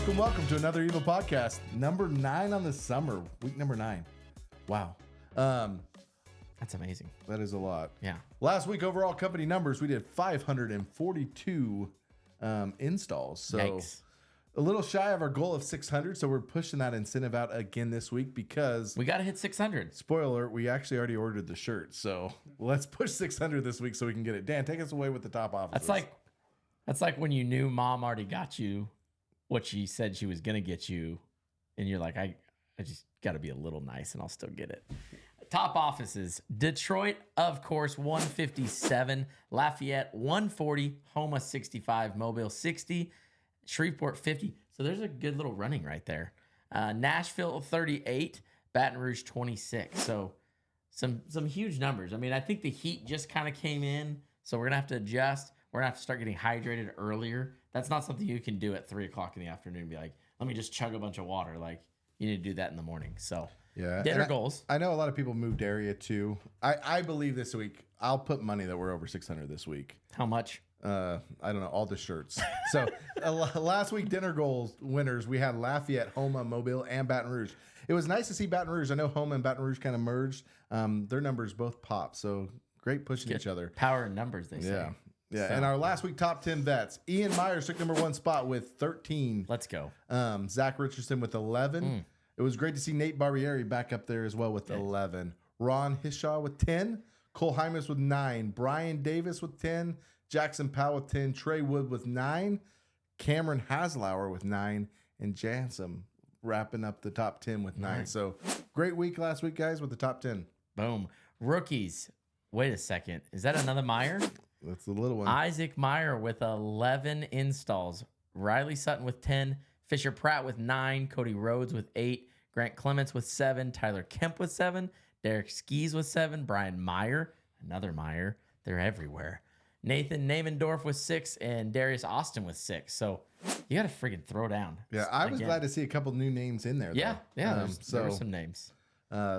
welcome to another Evo Podcast. Number 9 on the summer. Week number 9. Wow. That's amazing. That is a lot. Yeah. Last week, overall company numbers, we did 542 installs. So Yikes. a little shy of our goal of 600. So we're pushing that incentive out again this week because, We got to hit 600. spoiler alert, we actually already ordered the shirt. So let's push 600 this week so we can get it. Dan, take us away with the top offices. That's like when you knew mom already got you what she said she was going to get you. And you're like, I just got to be a little nice and I'll still get it. Top offices, Detroit, of course, 157, Lafayette, 140, Homa, 65, Mobile, 60, Shreveport, 50. So there's a good little running right there. Nashville, 38, Baton Rouge, 26. So some huge numbers. I mean, I think the heat just kind of came in, so we're going to have to adjust. We're going to have to start getting hydrated earlier. That's not something you can do at 3 o'clock in the afternoon and be like, let me just chug a bunch of water. Like, you need to do that in the morning. So yeah, dinner goals. I know a lot of people moved area too. I believe this week, I'll put money that we're over 600 this week. How much? I don't know, all the shirts. So last week, dinner goals winners, we had Lafayette, Homa, Mobile, and Baton Rouge. It was nice to see Baton Rouge. I know Homa and Baton Rouge kind of merged. Their numbers both popped. So great pushing each other. Power in numbers, they say. Yeah. Yeah. So. And our last week top 10 vets, Ian Myers took number 1 spot with 13. Let's go. Zach Richardson with 11. It was great to see Nate Barbieri back up there as well with 11. Ron Hishaw with 10. Cole Hymas with 9. Brian Davis with 10. Jackson Powell with 10. Trey Wood with 9. Cameron Haslauer with 9. And Jansen wrapping up the top 10 with 9. So great week last week, guys, with the top 10. Boom. Rookies. Wait a second. Is that another Meyer? That's the little one. Isaac Meyer with 11 installs. Riley Sutton with 10. Fisher Pratt with 9. Cody Rhodes with 8. Grant Clements with 7. Tyler Kemp with 7. Derek Skis with 7. Brian Meyer. Another Meyer. They're everywhere. Nathan Namendorf with 6. And Darius Austin with 6. So you got to freaking throw down. Yeah, I was glad to see a couple new names in there. Yeah, though. yeah. There were some names.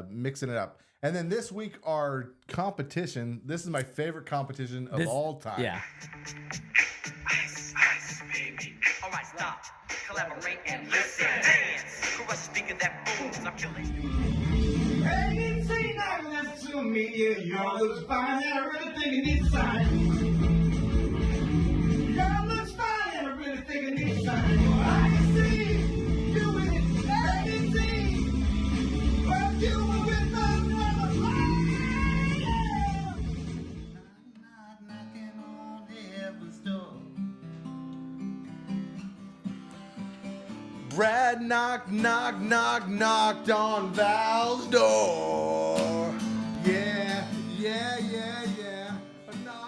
Mixing it up. And then this week, our competition. This is my favorite competition of all time. Yeah. Ice, ice, baby. All right, stop. Collaborate and listen. Dance. Crush speaker that booms. I'm killing you. Hey, say now listen to me. Y'all looks fine and I really think it needs a sign. Y'all looks fine and I really think it needs a sign. I can see you with it. I can see what you were with another fire. Knocking on heaven's door. Brad knocked on Val's door. Yeah. Knock.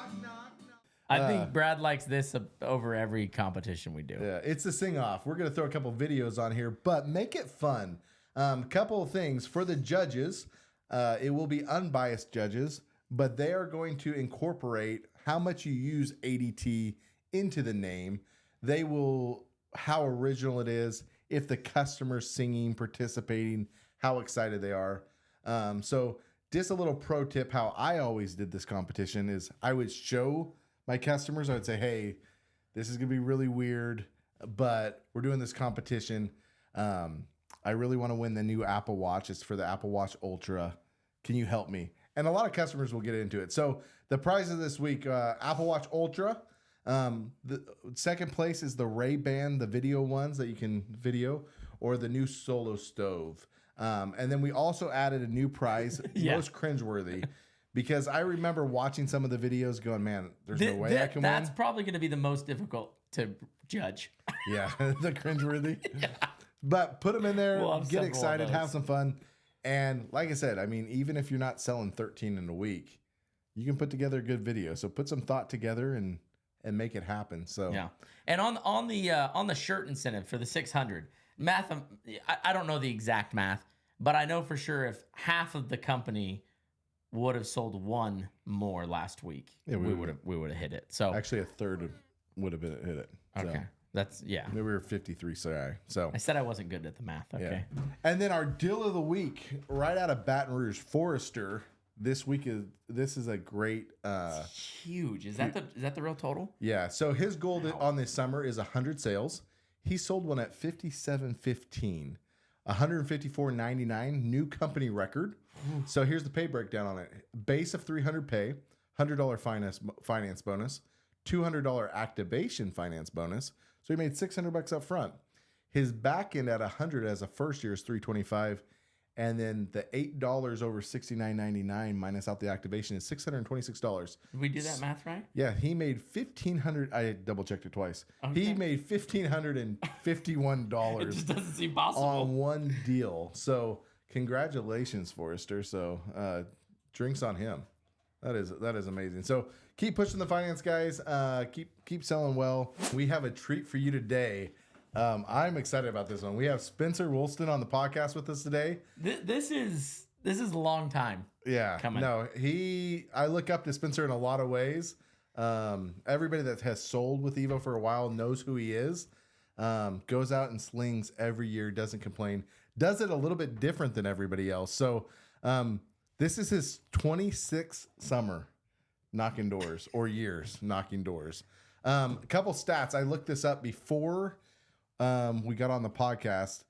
I think Brad likes this over every competition we do. Yeah, it's a sing-off. We're going to throw a couple videos on here, but make it fun. Couple of things. For the judges, it will be unbiased judges, but they are going to incorporate how much you use ADT into the name. They will, how original it is, if the customer's singing, participating, how excited they are. So just a little pro tip, how I always did this competition is I would show my customers, I would say, hey, this is going to be really weird, but we're doing this competition. I really want to win the new Apple Watch. It's for the Apple Watch Ultra. Can you help me? And a lot of customers will get into it. So the prizes this week, Apple Watch Ultra. The second place is the Ray-Ban, the video ones that you can video, or the new Solo Stove. And then we also added a new prize, most cringeworthy, because I remember watching some of the videos going, man, there's no way I can win. That's probably going to be the most difficult to judge. Yeah, the cringeworthy. Yeah. But put them in there, get excited, have some fun. And like I said, I mean, even if you're not selling 13 in a week, you can put together a good video. So put some thought together and make it happen. So yeah. And on the shirt incentive for the 600 math, I don't know the exact math, but I know for sure if half of the company would have sold one more last week, we would have hit it. So actually, a third would have hit it. Okay, so. That's We were 53. Sorry. So I said I wasn't good at the math. Okay. Yeah. And then our deal of the week, right out of Baton Rouge, Forrester. This is a great huge. Is that the real total? Yeah. So his goal on this summer is 100 sales. He sold one at $57.15, $154.99, new company record. So here's the pay breakdown on it: base of $300 pay, $100 finance bonus, $200 activation finance bonus. So he made $600 up front. His back end at 100 as a first year is $325, and then the $8 over $69.99 minus out the activation is $626. Did we do that math right? Yeah, he made $1,500. I double checked it twice. Okay. He made $1,551 It just doesn't seem possible. on one deal. So congratulations, Forrester. So drinks on him. That is amazing. So keep pushing the finance, guys. Keep selling well. We have a treat for you today. I'm excited about this one. We have Spencer Woolston on the podcast with us today. This is a long time. Yeah. Coming. No, I look up to Spencer in a lot of ways. Everybody that has sold with Evo for a while knows who he is. Goes out and slings every year, doesn't complain, does it a little bit different than everybody else. So this is his 26th summer knocking doors, or years knocking doors. A couple stats. I looked this up before we got on the podcast.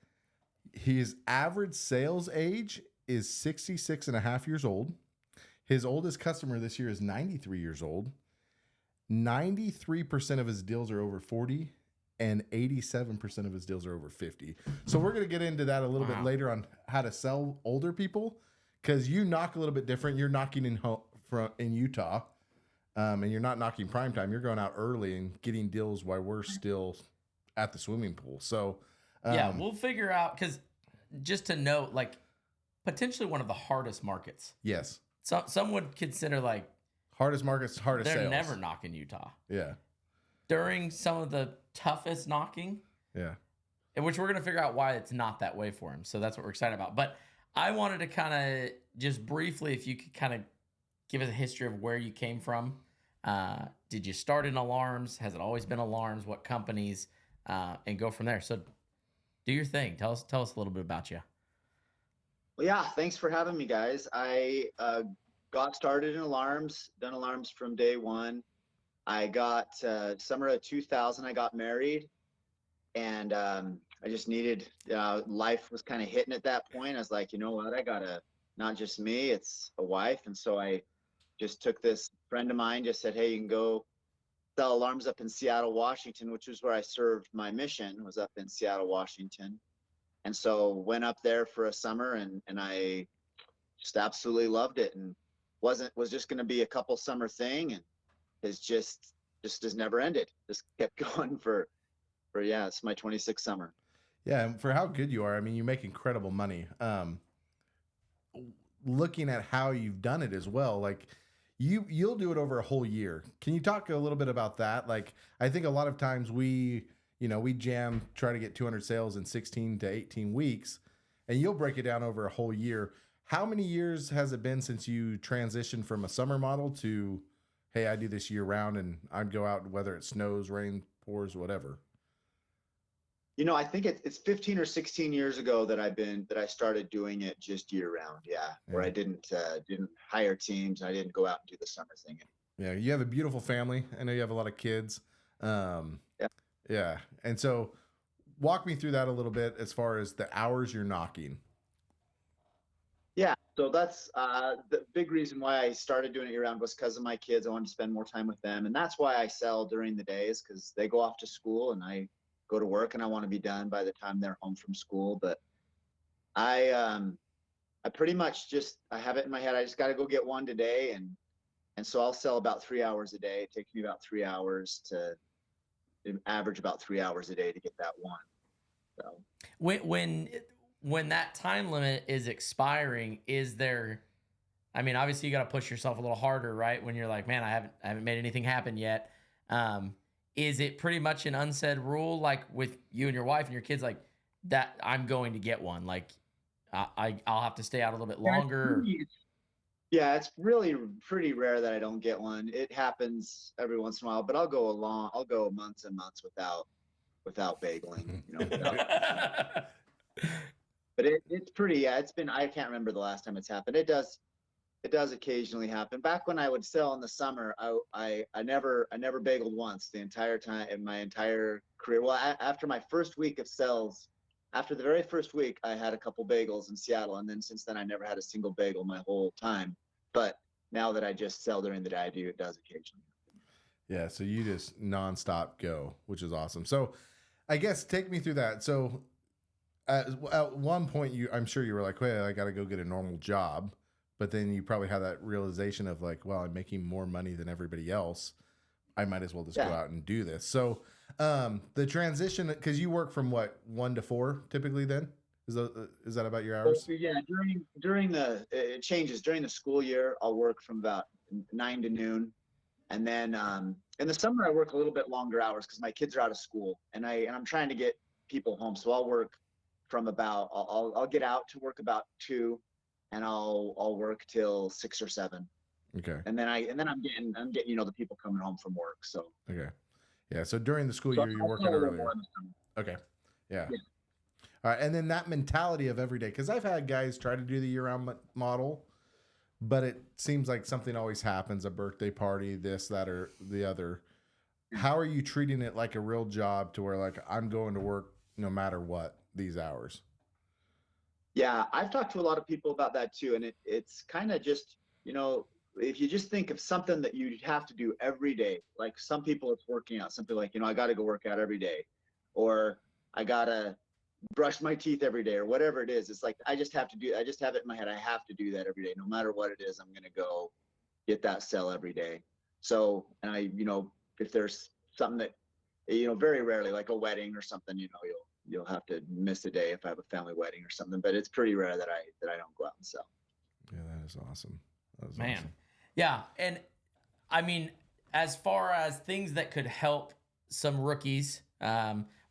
His average sales age is 66 and a half years old. His oldest customer this year is 93 years old. 93% of his deals are over 40, and 87% of his deals are over 50. So we're going to get into that a little bit later on how to sell older people, because you knock a little bit different. You're knocking in Utah, and you're not knocking prime time. You're going out early and getting deals while we're still at the swimming pool. So yeah, we'll figure out, because just to note, like, potentially one of the hardest markets. Yes. Some would consider, like, hardest markets, hardest they're sales. never knocking Utah. Yeah. During some of the toughest knocking, Yeah. in which we're going to figure out why it's not that way for him. So that's what we're excited about. But I wanted to kind of just briefly, if you could kind of give us a history of where you came from. Did you start in alarms? Has it always been alarms? What companies? And go from there. So do your thing. Tell us a little bit about you. Well, yeah, thanks for having me, guys. I got started in alarms, done alarms from day one. I got summer of 2000, I got married, and I just needed, life was kind of hitting at that point. I was like, you know what, I gotta, not just me, it's a wife. And so I just took this friend of mine, just said, hey, you can go sell alarms up in Seattle, Washington, which was where I served. My mission was up in Seattle, Washington. And so went up there for a summer, and I just absolutely loved it, and was just going to be a couple summer thing, and it's just has never ended. Just kept going for yeah, it's my 26th summer. Yeah. And for how good you are, I mean, you make incredible money. Looking at how you've done it as well, like, You'll do it over a whole year. Can you talk a little bit about that? Like, I think a lot of times we try to get 200 sales in 16 to 18 weeks, and you'll break it down over a whole year. How many years has it been since you transitioned from a summer model to, hey, I do this year round and I go out whether it snows, rain, pours, whatever? I think it's 15 or 16 years ago that I started doing it just year round. Yeah. Where I didn't hire teams. I didn't go out and do the summer thing. Yeah. You have a beautiful family. I know you have a lot of kids. Yeah. And so walk me through that a little bit as far as the hours you're knocking. Yeah. So that's the big reason why I started doing it year round was because of my kids. I wanted to spend more time with them. And that's why I sell during the days, because they go off to school and I go to work, and I want to be done by the time they're home from school. But I pretty much I have it in my head. I just got to go get one today. And so I'll sell about 3 hours a day. It takes me about 3 hours to average about 3 hours a day to get that one. So when that time limit is expiring, is there, I mean, obviously you got to push yourself a little harder, right? When you're like, man, I haven't made anything happen yet. Is it pretty much an unsaid rule, like with you and your wife and your kids, like that I'm going to get one? Like I'll have to stay out a little bit longer. Yeah, it's really pretty rare that I don't get one. It happens every once in a while, but I'll go months and months without bageling, But it's pretty, it's been, I can't remember the last time it's happened. It does It does occasionally happen. Back when I would sell in the summer, I never bageled once the entire time in my entire career. Well, after my first week of sales, after the very first week, I had a couple bagels in Seattle, and then since then I never had a single bagel my whole time. But now that I just sell during the day, I do. It does occasionally. Yeah, so you just nonstop go, which is awesome. So I guess take me through that. So at one point, I'm sure you were like, "Well, I got to go get a normal job," but then you probably had that realization of like, "Well, I'm making more money than everybody else. I might as well just go out and do this." So the transition, because you work from what, 1 to 4 typically, then is that about your hours? So, yeah, during the it changes during the school year. I'll work from about 9 to noon. And then in the summer, I work a little bit longer hours because my kids are out of school, and I'm trying to get people home. So I'll work from about I'll get out to work about 2, and I'll work till 6 or 7. Okay. And then I'm getting the people coming home from work. So Okay. Yeah. So during the school year, you're working earlier. Okay. Yeah. All right. And then that mentality of every day, because I've had guys try to do the year-round model, but it seems like something always happens, a birthday party, this, that, or the other. How are you treating it like a real job to where like I'm going to work no matter what these hours? Yeah, I've talked to a lot of people about that too. And it's kind of just, if you just think of something that you have to do every day, like some people it's working out, something like, I got to go work out every day, or I got to brush my teeth every day, or whatever it is. It's like, I just have it in my head. I have to do that every day. No matter what it is, I'm going to go get that sell every day. So, and if there's something that, very rarely, like a wedding or something, you'll have to miss a day if I have a family wedding or something, but it's pretty rare that I don't go out and sell. Yeah, that is awesome. That is Man. awesome. Yeah. And I mean, as far as things that could help some rookies,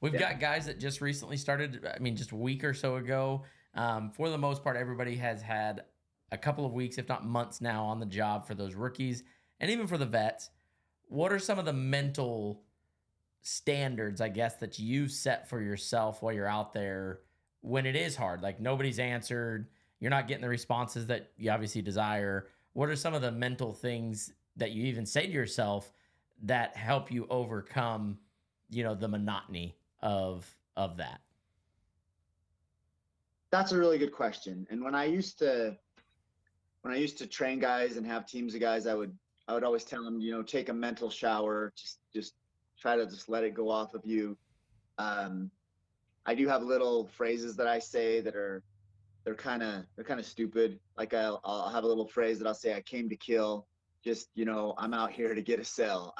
we've got guys that just recently started, just a week or so ago. For the most part, everybody has had a couple of weeks, if not months now on the job for those rookies. And even for the vets, what are some of the mental standards, I guess, that you set for yourself while you're out there when it is hard? Like nobody's answered, you're not getting the responses that you obviously desire. What are some of the mental things that you even say to yourself that help you overcome, the monotony of that? That's a really good question. And when I used to train guys and have teams of guys, I would always tell them, take a mental shower, just try to just let it go off of you. I do have little phrases that I say that they're kind of stupid. Like I'll have a little phrase that I'll say, I came to kill. Just, I'm out here to get a sell.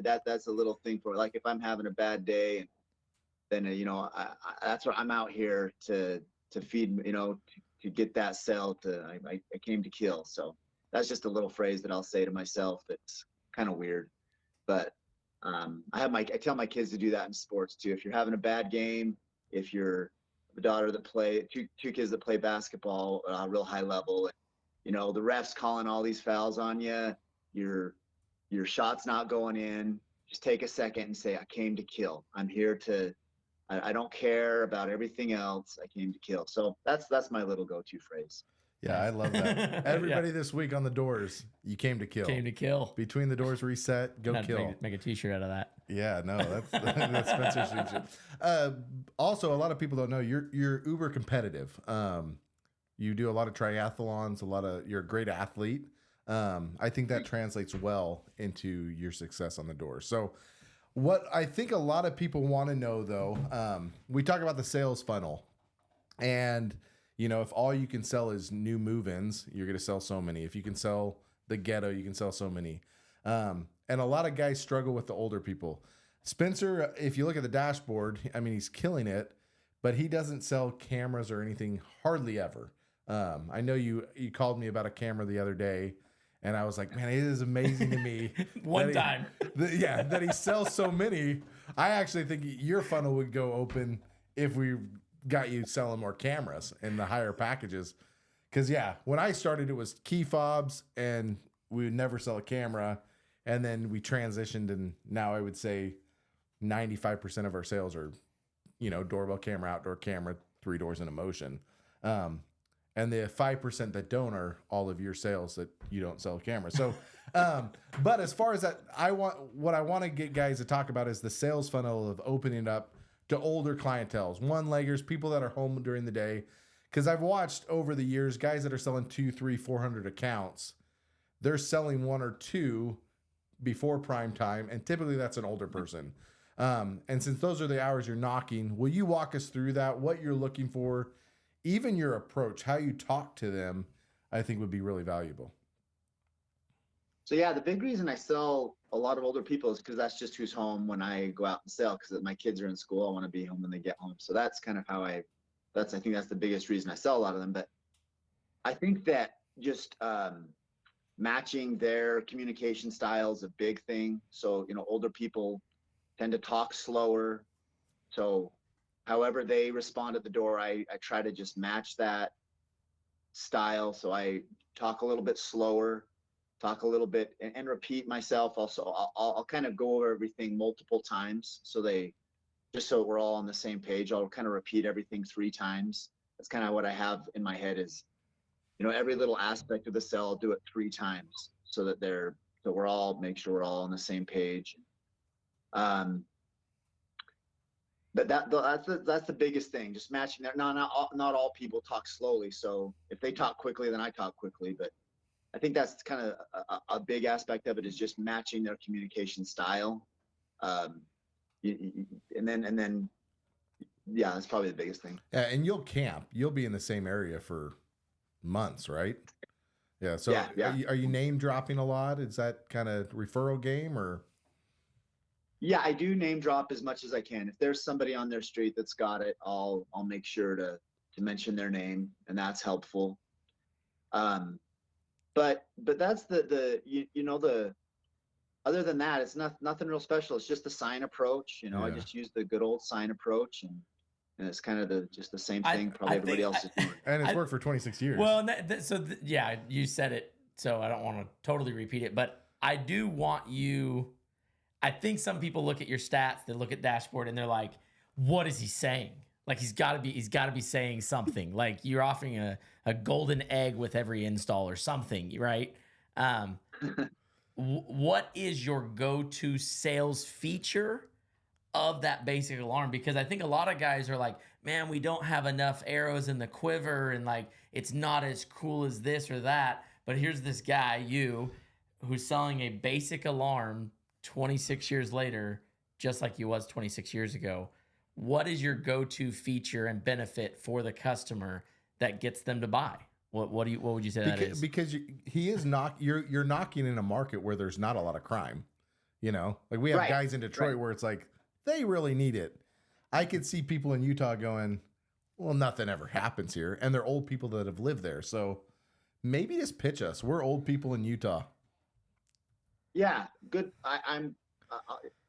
That's a little thing for, like, if I'm having a bad day, and then, that's what I'm out here to feed, to get that sell. I came to kill. So that's just a little phrase that I'll say to myself. That's kind of weird, but I tell my kids to do that in sports too. If you're having a bad game, if you're a daughter that play two kids that play basketball real high level, and, the ref's calling all these fouls on you, your shot's not going in, just take a second and say, I came to kill. I'm here I don't care about everything else. I came to kill. So that's my little go-to phrase. Yeah, I love that. Everybody this week on the doors, you came to kill. Came to kill. Between the doors reset, go kill. Make a t-shirt out of that. Yeah, no, that's Spencer's t-shirt. Also, a lot of people don't know you're uber competitive. You do a lot of triathlons, you're a great athlete. I think that translates well into your success on the door. So what I think a lot of people want to know though, we talk about the sales funnel, and if all you can sell is new move-ins, you're going to sell so many. If you can sell the ghetto, you can sell so many. And a lot of guys struggle with the older people. Spencer, if you look at the dashboard, he's killing it, but he doesn't sell cameras or anything hardly ever. I know you called me about a camera the other day, and I was like, man, it is amazing to me. that he sells so many. I actually think your funnel would go open if we got you selling more cameras and the higher packages. Because, when I started, it was key fobs, and we would never sell a camera. And then we transitioned, and now I would say 95% of our sales are, doorbell camera, outdoor camera, 3 doors in a motion. and the 5% that don't are all of your sales that you don't sell a camera. So, but as far as that, what I want to get guys to talk about is the sales funnel of opening up to older clientels, one-leggers, people that are home during the day. Because I've watched over the years, guys that are selling 200, 300, 400 accounts, they're selling one or two before prime time, and typically that's an older person. And since those are the hours you're knocking, will you walk us through that, what you're looking for, even your approach, how you talk to them, I think would be really valuable. So yeah, the big reason I sell a lot of older people is because that's just who's home when I go out and sell, because my kids are in school. I want to be home when they get home. So that's kind of how I think that's the biggest reason I sell a lot of them. But I think that just matching their communication style is a big thing. So, older people tend to talk slower. So however they respond at the door, I try to just match that style. So I talk a little bit slower, talk a little bit and repeat myself. Also, I'll kind of go over everything multiple times. So we're all on the same page. I'll kind of repeat everything 3 times. That's kind of what I have in my head is, every little aspect of the sell, I'll do it 3 times so that make sure we're all on the same page. But that's the biggest thing, just matching that. Not all people talk slowly. So if they talk quickly, then I talk quickly. But I think that's kind of a big aspect of it, is just matching their communication style. And then, yeah, that's probably the biggest thing. Yeah, and you'll be in the same area for months, right? Yeah. So yeah. Are you name dropping a lot? Is that kind of referral game or? Yeah, I do name drop as much as I can. If there's somebody on their street that's got it, I'll make sure to mention their name, and that's helpful. But that's the other than that, it's nothing real special. It's just the sign approach. I just use the good old sign approach, and it's kind of just the same thing. Probably everybody else is doing. And it's worked for 26 years. Well, yeah, you said it, so I don't want to totally repeat it, but I do want you. I think some people look at your stats, they look at dashboard, and they're like, "What is he saying?" Like he's got to be saying something. Like you're offering a golden egg with every install or something, right? What is your go-to sales feature of that basic alarm? Because I think a lot of guys are like, man, we don't have enough arrows in the quiver, and like it's not as cool as this or that. But here's this guy, who's selling a basic alarm 26 years later, just like he was 26 years ago. What is your go-to feature and benefit for the customer that gets them to buy? What would you say that is? Because you're knocking in a market where there's not a lot of crime. Like we have guys in Detroit where it's like they really need it. I could see people in Utah going, well, nothing ever happens here, and they're old people that have lived there. So maybe just pitch us. We're old people in Utah. Yeah, good.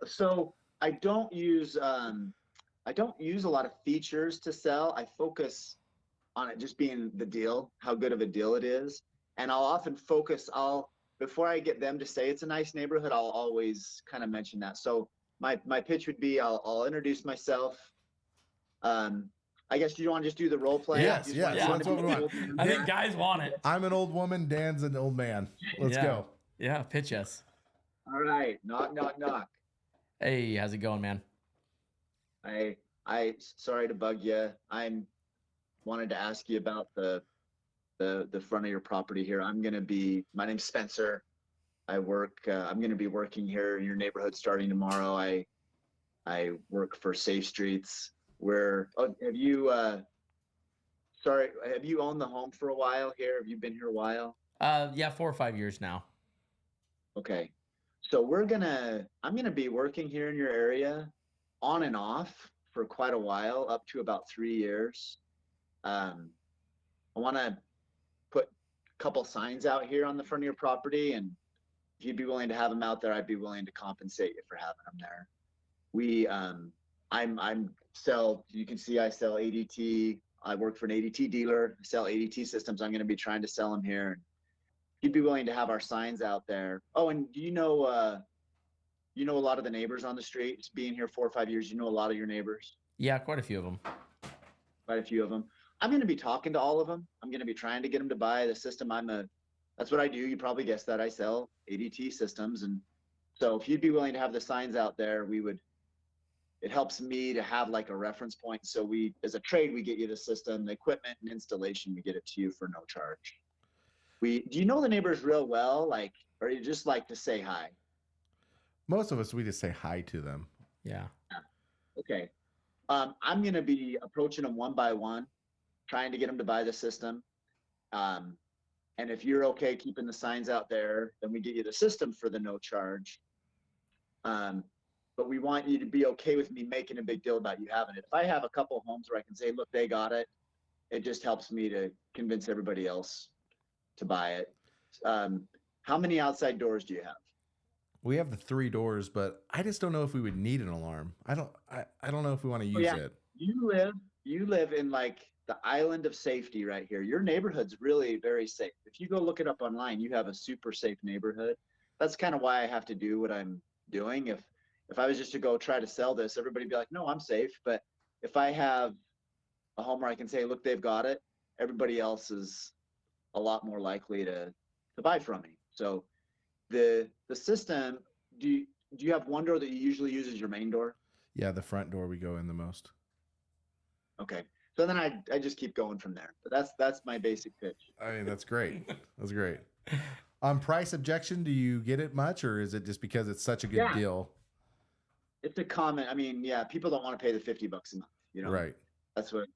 So I don't use a lot of features to sell. I focus on it just being the deal, how good of a deal it is. And I'll often before I get them to say it's a nice neighborhood, I'll always kind of mention that. So my pitch would be, I'll introduce myself. I guess you want to just do the role play? Yes, that's what we want. I think guys want it. I'm an old woman, Dan's an old man. Let's go. Yeah, pitch us. All right, knock, knock, knock. Hey, how's it going, man? I sorry to bug you. Wanted to ask you about the front of your property here. My name's Spencer. I'm going to be working here in your neighborhood starting tomorrow. I work for Safe Streets. Have you owned the home for a while here? Have you been here a while? Yeah, 4 or 5 years now. Okay. So I'm going to be working here in your area on and off for quite a while, up to about 3 years. I want to put a couple signs out here on the front of your property, and if you'd be willing to have them out there, I'd be willing to compensate you for having them there. You can see I sell ADT. I work for an ADT dealer. I sell ADT systems. I'm going to be trying to sell them here. If you'd be willing to have our signs out there. Oh, and do you know a lot of the neighbors on the street? Being here 4 or 5 years, you know a lot of your neighbors? Yeah, quite a few of them. Quite a few of them. I'm going to be talking to all of them. I'm going to be trying to get them to buy the system. That's what I do. You probably guessed that. I sell ADT systems. And so if you'd be willing to have the signs out there, it helps me to have like a reference point. So as a trade, we get you the system, the equipment and installation, we get it to you for no charge. Do you know the neighbors real well? Like, or you just like to say hi? Most of us, we just say hi to them. Yeah. Okay. I'm going to be approaching them one by one, trying to get them to buy the system. And if you're okay keeping the signs out there, then we get you the system for the no charge. But we want you to be okay with me making a big deal about you having it. If I have a couple homes where I can say, look, they got it, it just helps me to convince everybody else to buy it. How many outside doors do you have? We have the 3 doors, but I just don't know if we would need an alarm. I don't know if we want to use it. You live in like the island of safety right here. Your neighborhood's really very safe. If you go look it up online, you have a super safe neighborhood. That's kind of why I have to do what I'm doing. If I was just to go try to sell this, everybody'd be like, no, I'm safe. But if I have a home where I can say, look, they've got it, everybody else is a lot more likely to buy from me. So the system, do you have one door that you usually use as your main door? Yeah, the front door we go in the most. Okay. So then I just keep going from there. But that's my basic pitch. I mean, that's great. That's great. On price objection, do you get it much, or is it just because it's such a good deal? It's a common. I mean, yeah, people don't want to pay the $50 a month. You know, Right. That's what.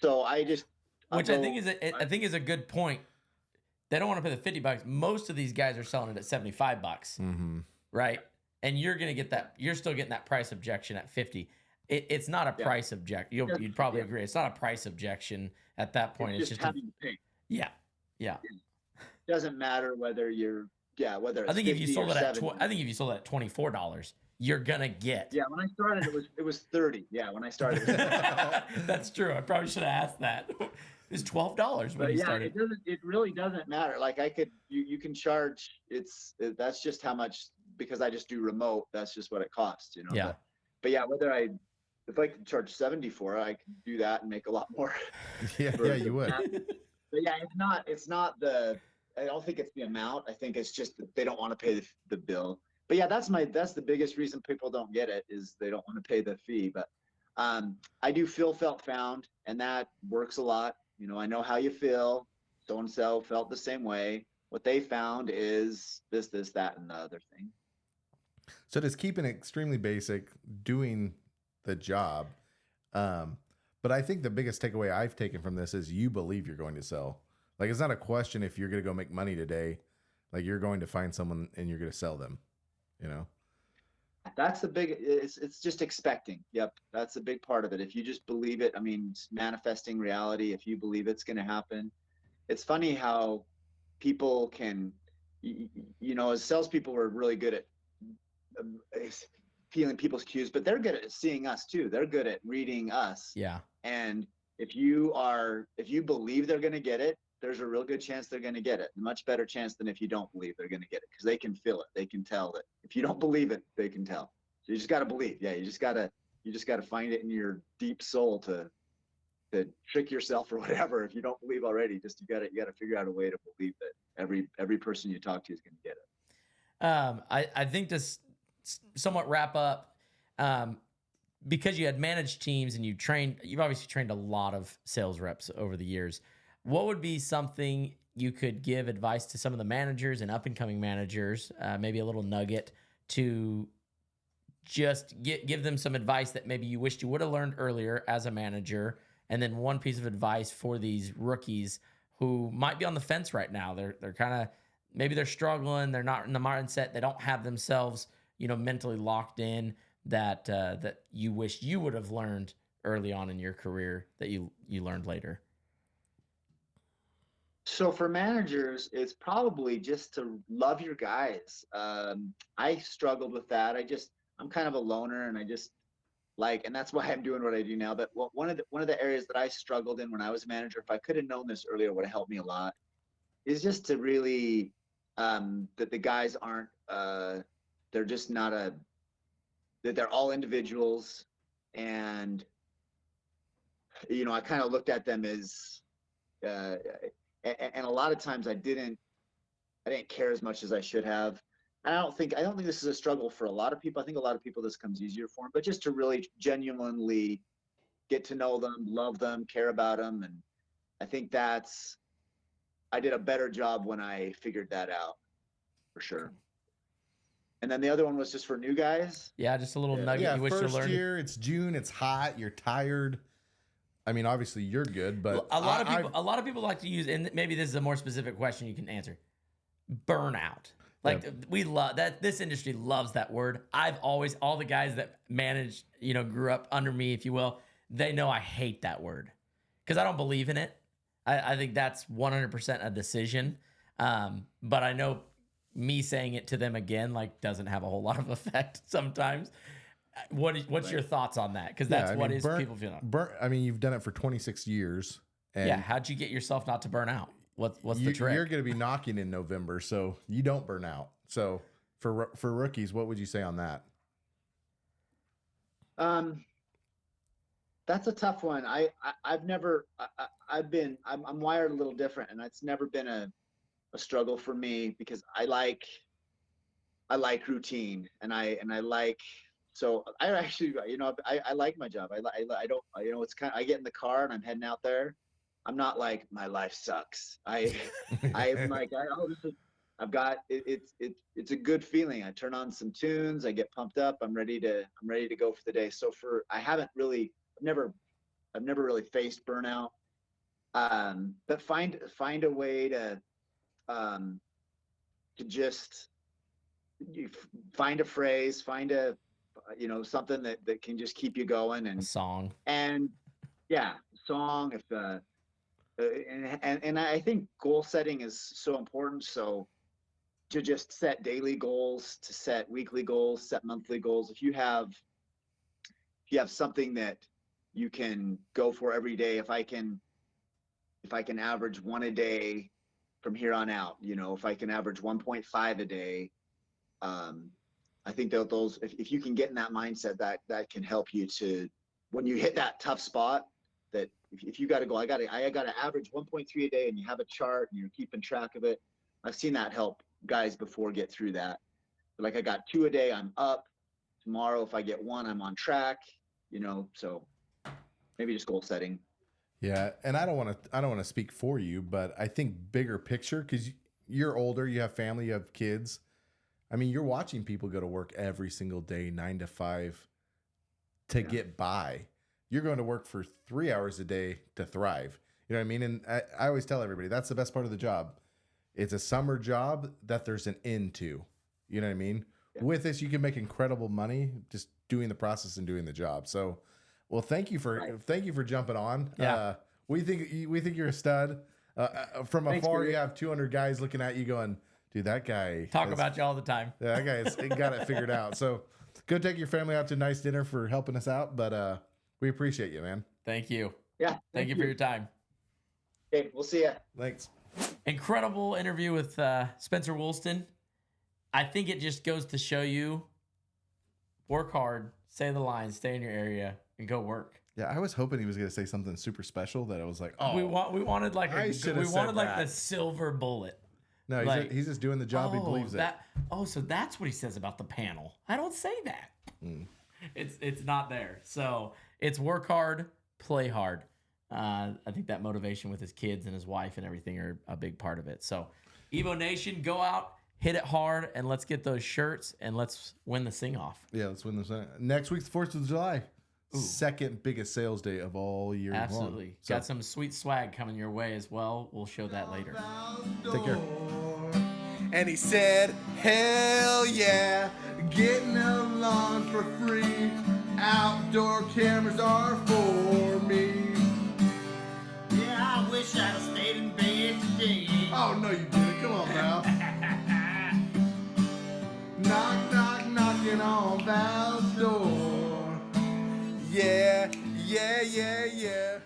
So I just, Which I think is a good point. They don't want to pay the $50. Most of these guys are selling it at $75, Mm-hmm. right? And you're gonna get that. You're still getting that price objection at 50. It's not a price objection. You'd probably agree. It's not a price objection at that point. It's just having to pay. Yeah. Doesn't matter whether you're whether it's I think if you 50 sold or it at 70. I think if you sold it at $24, you're gonna get. Yeah, when I started it was 30. Yeah, when I started. That's true. I probably should have asked that. It was $12 when you started. It really doesn't matter. Like you can charge. That's just how much, because I just do remote. That's just what it costs. You know. Yeah. But yeah, if I could charge 70 for it, I could do that and make a lot more. Yeah, you would. But yeah, it's not I don't think it's the amount. I think it's just that they don't want to pay the bill. But yeah, that's the biggest reason people don't get it, is they don't want to pay the fee. But I do feel, felt, found, and that works a lot. You know, I know how you feel. So and so felt the same way. What they found is this, that, and the other thing. So just keeping it extremely basic, doing the job. But I think the biggest takeaway I've taken from this is you believe you're going to sell. Like, it's not a question if you're going to go make money today. Like, you're going to find someone and you're going to sell them, you know? That's it's just expecting. Yep. That's a big part of it. If you just believe it, I mean, it's manifesting reality. If you believe it's going to happen. It's funny how people can, you know, as salespeople, we're really good at feeling people's cues, but they're good at seeing us too. They're good at reading us. Yeah. And if you believe they're going to get it, there's a real good chance they're going to get it. A much better chance than if you don't believe they're going to get it, because they can feel it. They can tell it. If you don't believe it, they can tell. So you just got to believe. Yeah. You just got to find it in your deep soul to trick yourself or whatever. If you don't believe already, you got to figure out a way to believe that every person you talk to is going to get it. I think this somewhat wrap up, because you had managed teams and you've obviously trained a lot of sales reps over the years. What would be something you could give advice to some of the managers and up and coming managers, maybe a little nugget to just give them some advice that maybe you wished you would have learned earlier as a manager? And then one piece of advice for these rookies who might be on the fence right now. They're kind of, maybe they're struggling. They're not in the mindset. They don't have themselves, you know, mentally locked in, that you wish you would have learned early on in your career that you learned later. So for managers, it's probably just to love your guys. I struggled with that. I'm kind of a loner, and and that's why I'm doing what I do now. But one of the areas that I struggled in when I was a manager, if I could have known this earlier, would have helped me a lot, is just to really, that the guys aren't, they're just not that they're all individuals, and I kind of looked at them as, and a lot of times I didn't care as much as I should have. And I don't think this is a struggle for a lot of people. I think a lot of people, this comes easier for them, but just to really genuinely get to know them, love them, care about them. And I think I did a better job when I figured that out, for sure. And then the other one was just for new guys. Yeah, just a little nugget Yeah, you wish you first learned. year, it's June, it's hot, you're tired. I mean, obviously you're good, but A lot of people like to use, and maybe this is a more specific question you can answer. Burnout. Like we love that. This industry loves that word. All the guys that managed, grew up under me, if you will, they know I hate that word because I don't believe in it. I think that's 100% a decision. But I know me saying it to them again, like, doesn't have a whole lot of effect sometimes. What's your thoughts on that? Because that's people feel. I mean, you've done it for 26 years. And Yeah. How'd you get yourself not to burn out? What's the trick? You're going to be knocking in November, so you don't burn out. So for rookies, what would you say on that? That's a tough one. I'm wired a little different, and it's never been a struggle for me because I like routine, and I like. So I actually, I like my job. I don't, it's kind of, I get in the car and I'm heading out there. I'm not like, my life sucks. I'm like, it's a good feeling. I turn on some tunes, I get pumped up. I'm ready to go for the day. So I've never really faced burnout. But find a way to just find a phrase, find something that can just keep you going, and A song. and yeah, song. If and I think goal setting is so important. So to just set daily goals, to set weekly goals, set monthly goals. If you have something that you can go for every day, if I can average one a day from here on out, if I can average 1.5 a day, I think that those, if you can get in that mindset, that can help you to, when you hit that tough spot, that if you got to go, I got to average 1.3 a day, and you have a chart and you're keeping track of it. I've seen that help guys before get through that. Like, I got 2 a day, I'm up. Tomorrow, if I get 1, I'm on track, so maybe just goal setting. Yeah, and I don't want to speak for you, but I think bigger picture, because you're older, you have family, you have kids. I mean, you're watching people go to work every single day, 9 to 5, to get by. You're going to work for 3 hours a day to thrive. You know what I mean? And I always tell everybody, that's the best part of the job. It's a summer job that there's an end to. You know what I mean? Yeah. With this, you can make incredible money just doing the process and doing the job. So, well, thank you for jumping on. Yeah. We think you're a stud. From afar, you have 200 guys looking at you going, dude, that guy Talk about you all the time. Yeah, that guy's got it figured out. So go take your family out to a nice dinner for helping us out. But we appreciate you, man. Thank you. Yeah. Thank you for your time. Okay, we'll see ya. Thanks. Incredible interview with Spencer Woolston. I think it just goes to show you, work hard, say the lines, stay in your area, and go work. Yeah, I was hoping he was going to say something super special that I was like, oh, we wanted like the silver bullet. No, he's just doing the job. He believes it. So that's what he says about the panel. I don't say that. It's not there. So it's work hard, play hard. I think that motivation with his kids and his wife and everything are a big part of it. So Evo Nation, go out, hit it hard, and let's get those shirts and let's win the sing-off. Yeah, let's win the sing. Next week's 4th of July. Ooh. Second biggest sales day of all year long. Absolutely. So, got some sweet swag coming your way as well. We'll show that later. Take care. And he said, hell yeah, getting along for free. Outdoor cameras are for me. Yeah, I wish I'd have stayed in bed today. Oh, no, you didn't. Come on, Val. Knock, knock, knocking on Val's door. Yeah, yeah, yeah, yeah.